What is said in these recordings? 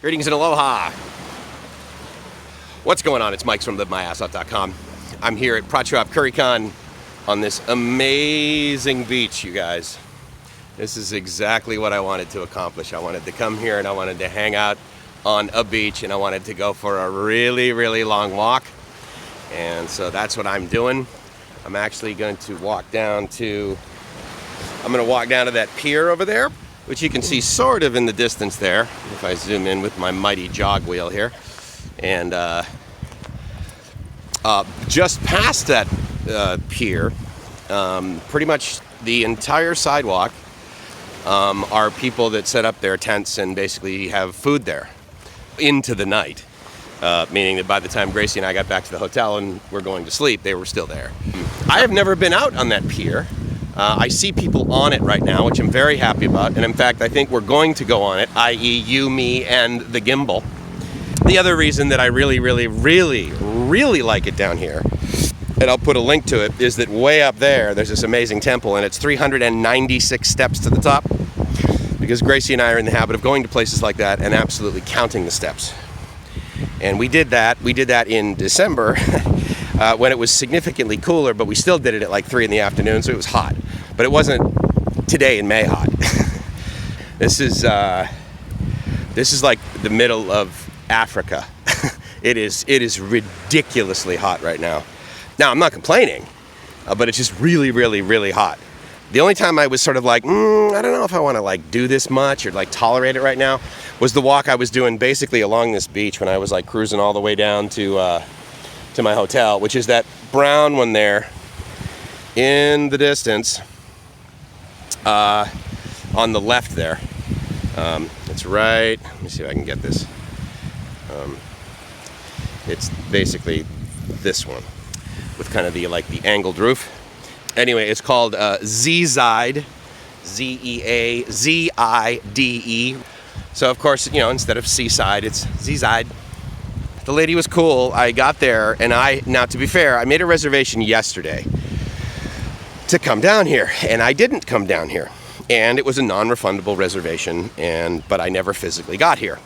Greetings and aloha. What's going on? It's Mike from LiveMyAssOff.com. I'm here at Prachuap Khiri Khan on this amazing beach, you guys. This is exactly what I wanted to accomplish. I wanted to come here and I wanted to hang out on a beach and I wanted to go for a really, really long walk. And so that's what I'm doing. I'm actually going to walk down to that pier over there, which you can see sort of in the distance there, if I zoom in with my mighty jog wheel here. And just past that pier, pretty much the entire sidewalk are people that set up their tents and basically have food there into the night. Meaning that by the time Gracie and I got back to the hotel and were going to sleep, they were still there. I have never been out on that pier. I see people on it right now, which I'm very happy about. And in fact, I think we're going to go on it, i.e. you, me, and the gimbal. The other reason that I really like it down here, and I'll put a link to it, is that way up there, there's this amazing temple, and it's 396 steps to the top. Because Gracie and I are in the habit of going to places like that and absolutely counting the steps. And we did that in December when it was significantly cooler, but we still did it at like 3 in the afternoon, so it was hot. But it wasn't today in May hot. This is like the middle of Africa. It is ridiculously hot right now. Now, I'm not complaining, but it's just really hot. The only time I was sort of like, I don't know if I want to like do this much or like tolerate it right now, was the walk I was doing basically along this beach when I was like cruising all the way down to my hotel, which is that brown one there in the distance on the left there. It's right, let me see if I can get this. It's basically this one with kind of the angled roof. Anyway, it's called Zeazide, Z-E-A-Z-I-D-E. So, of course, instead of seaside, it's Zeazide. The lady was cool. I got there, and now to be fair, I made a reservation yesterday to come down here, and I didn't come down here. And it was a non-refundable reservation, but I never physically got here.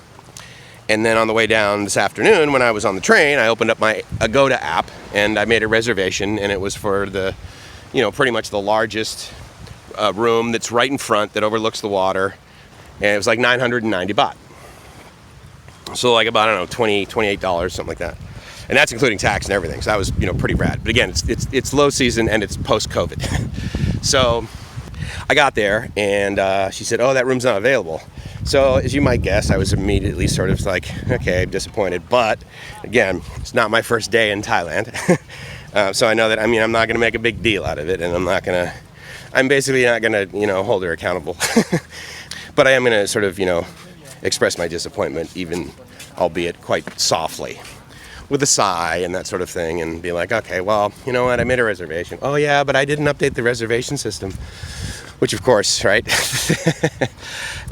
And then on the way down this afternoon, when I was on the train, I opened up my Agoda app, and I made a reservation, and it was for the pretty much the largest room that's right in front that overlooks the water. And it was like 990 baht. So like about, I don't know, $28, something like that. And that's including tax and everything. So that was, pretty rad. But again, it's low season and it's post-COVID. So I got there and she said, oh, that room's not available. So as you might guess, I was immediately sort of like, okay, I'm disappointed. But again, it's not my first day in Thailand. So I know that, I'm not going to make a big deal out of it, and I'm basically not going to, hold her accountable. But I am going to sort of, express my disappointment, even, albeit quite softly, with a sigh and that sort of thing, and be like, okay, well, you know what, I made a reservation. Oh yeah, but I didn't update the reservation system. Which, of course, right?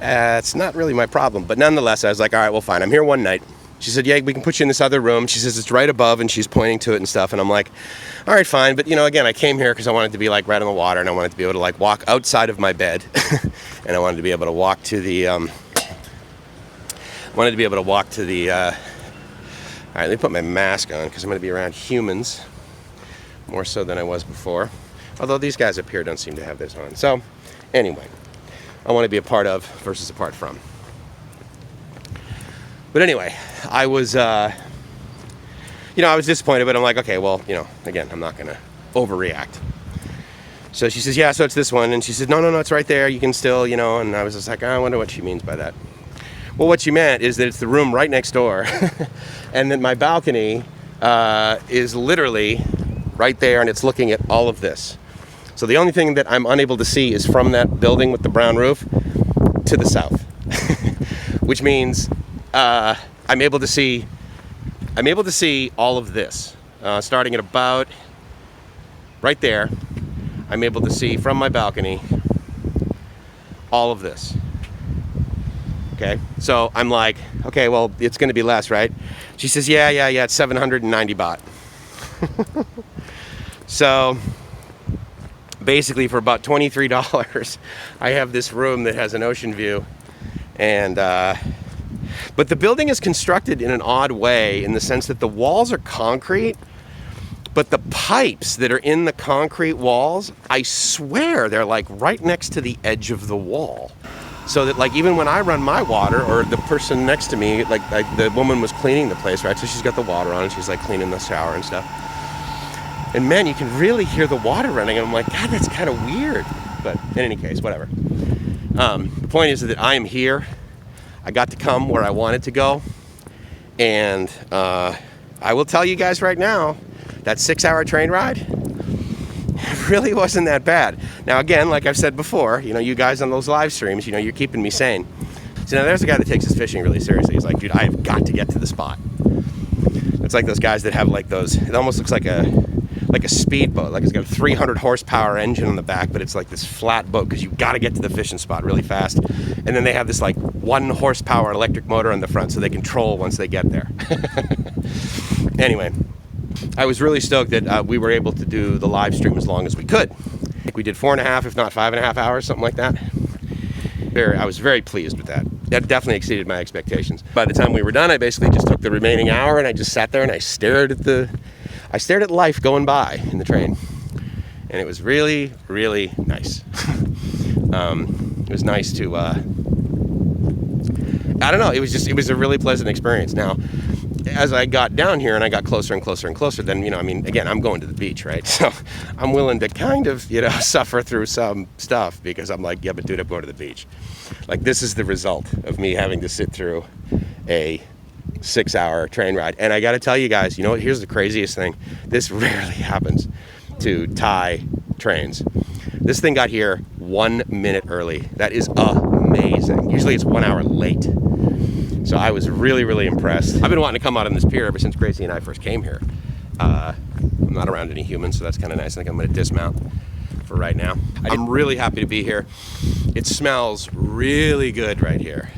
It's not really my problem. But nonetheless, I was like, all right, well, fine. I'm here one night. She said, yeah, we can put you in this other room. She says, it's right above, and she's pointing to it and stuff. And I'm like, all right, fine. But, again, I came here because I wanted to be, like, right on the water, and I wanted to be able to, like, walk outside of my bed. And I wanted to be able to walk to the, all right, let me put my mask on because I'm going to be around humans more so than I was before. Although these guys up here don't seem to have this on. So, anyway, I want to be a part of versus apart from. But anyway, I was, I was disappointed, but I'm like, okay, well, again, I'm not going to overreact. So she says, yeah, so it's this one. And she said, no, it's right there. You can still, and I was just like, I wonder what she means by that. Well, what she meant is that it's the room right next door. And that my balcony is literally right there, and it's looking at all of this. So the only thing that I'm unable to see is from that building with the brown roof to the south. Which means I'm able to see all of this, starting at about right there. I'm able to see from my balcony all of this. Okay, so I'm like, okay, well, it's going to be less, right? She says, yeah, it's 790 baht. So basically for about $23, I have this room that has an ocean view. And But the building is constructed in an odd way in the sense that the walls are concrete, but the pipes that are in the concrete walls, I swear they're like right next to the edge of the wall. So that like even when I run my water, or the person next to me, like the woman was cleaning the place, right? So she's got the water on and she's like cleaning the shower and stuff. And man, you can really hear the water running. And I'm like, God, that's kind of weird. But in any case, whatever. The point is that I am here. I got to come where I wanted to go. And I will tell you guys right now, that 6-hour train ride really wasn't that bad. Now again, like I've said before, you know, you guys on those live streams, you know, you're keeping me sane. So now there's a guy that takes his fishing really seriously. He's like, dude, I've got to get to the spot. It's like those guys that have like those, it almost looks like a speedboat, like it's got a 300 horsepower engine on the back, but it's like this flat boat because you got to get to the fishing spot really fast. And then they have this like 1 horsepower electric motor on the front so they can troll once they get there. Anyway, I was really stoked that we were able to do the live stream as long as we could. I think we did 4.5, if not 5.5 hours, something like that. I was very pleased with that. That definitely exceeded my expectations. By the time we were done, I basically just took the remaining hour and I just sat there and I stared at life going by in the train. And it was really, really nice. It was nice to, I don't know, it was a really pleasant experience. Now, as I got down here and I got closer and closer and closer, then, you know, I mean, again, I'm going to the beach, right? So I'm willing to kind of, you know, suffer through some stuff because I'm like, yeah, but dude, I'm going to the beach. Like, this is the result of me having to sit through a 6-hour train ride. And I got to tell you guys, you know what? Here's the craziest thing. This rarely happens to Thai trains. This thing got here 1 minute early. That is amazing. Usually it's 1 hour late. So I was really, really impressed. I've been wanting to come out on this pier ever since Gracie and I first came here. I'm not around any humans, so that's kind of nice. I think I'm going to dismount for right now. I'm really happy to be here. It smells really good right here.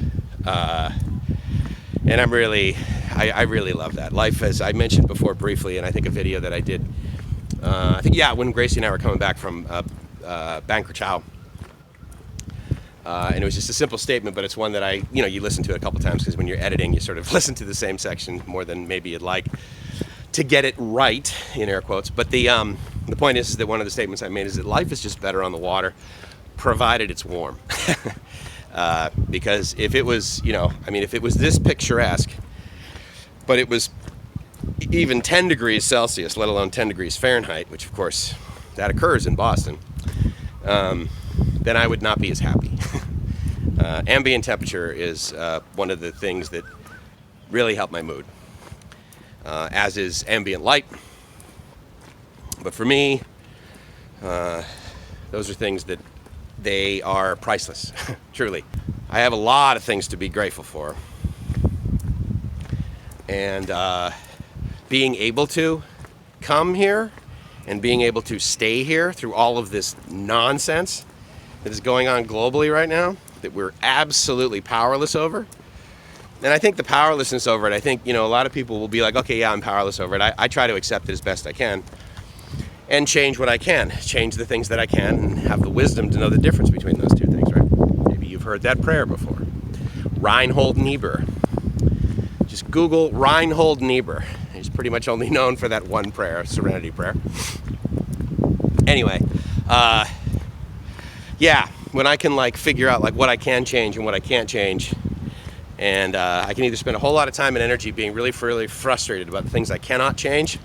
And I really love that. Life, as I mentioned before briefly, and I think a video that I did, when Gracie and I were coming back from Bang Krachao. And it was just a simple statement, but it's one that you listen to it a couple times because when you're editing, you sort of listen to the same section more than maybe you'd like to get it right, in air quotes. But the point is that one of the statements I made is that life is just better on the water, provided it's warm. Because if it was, if it was this picturesque, but it was even 10 degrees Celsius, let alone 10 degrees Fahrenheit, which of course that occurs in Boston, then I would not be as happy. Ambient temperature is one of the things that really help my mood, as is ambient light. But for me, those are things that they are priceless, truly. I have a lot of things to be grateful for. And being able to come here and being able to stay here through all of this nonsense that is going on globally right now, that we're absolutely powerless over. And I think the powerlessness over it, I think, a lot of people will be like, okay, yeah, I'm powerless over it. I try to accept it as best I can and change what I can, change the things that I can, and have the wisdom to know the difference between those two things, right? Maybe you've heard that prayer before. Reinhold Niebuhr. Just Google Reinhold Niebuhr. He's pretty much only known for that one prayer, Serenity Prayer. Anyway, when I can figure out what I can change and what I can't change, and I can either spend a whole lot of time and energy being really, really frustrated about the things I cannot change,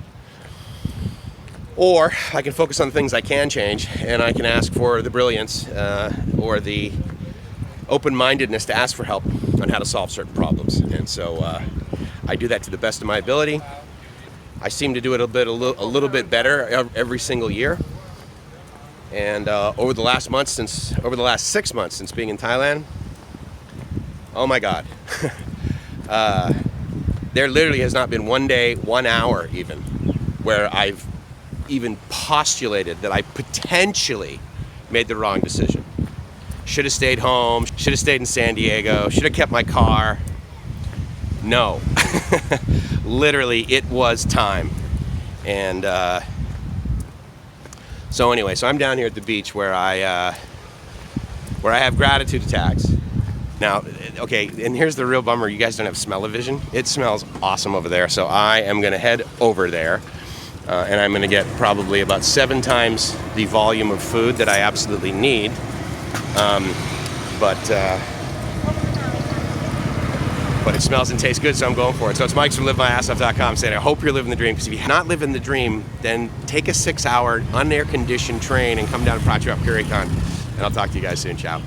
or I can focus on the things I can change, and I can ask for the brilliance or the open-mindedness to ask for help on how to solve certain problems. And so I do that to the best of my ability. I seem to do it a little bit better every single year. And over the last 6 months since being in Thailand, oh my God, there literally has not been one day, 1 hour even, where I've even postulated that I potentially made the wrong decision. Should have stayed home, should have stayed in San Diego, should have kept my car. No. Literally, it was time. And so anyway, so I'm down here at the beach where I have gratitude attacks. Now, okay, and here's the real bummer. You guys don't have smell-o-vision. It smells awesome over there. So I am going to head over there, and I'm going to get probably about 7 times the volume of food that I absolutely need. But it smells and tastes good, so I'm going for it. So it's Mike from LiveMyAssOff.com saying, I hope you're living the dream, because if you're not living the dream, then take a 6-hour, unair-conditioned train and come down to Prachuap Khiri Khan. And I'll talk to you guys soon. Ciao.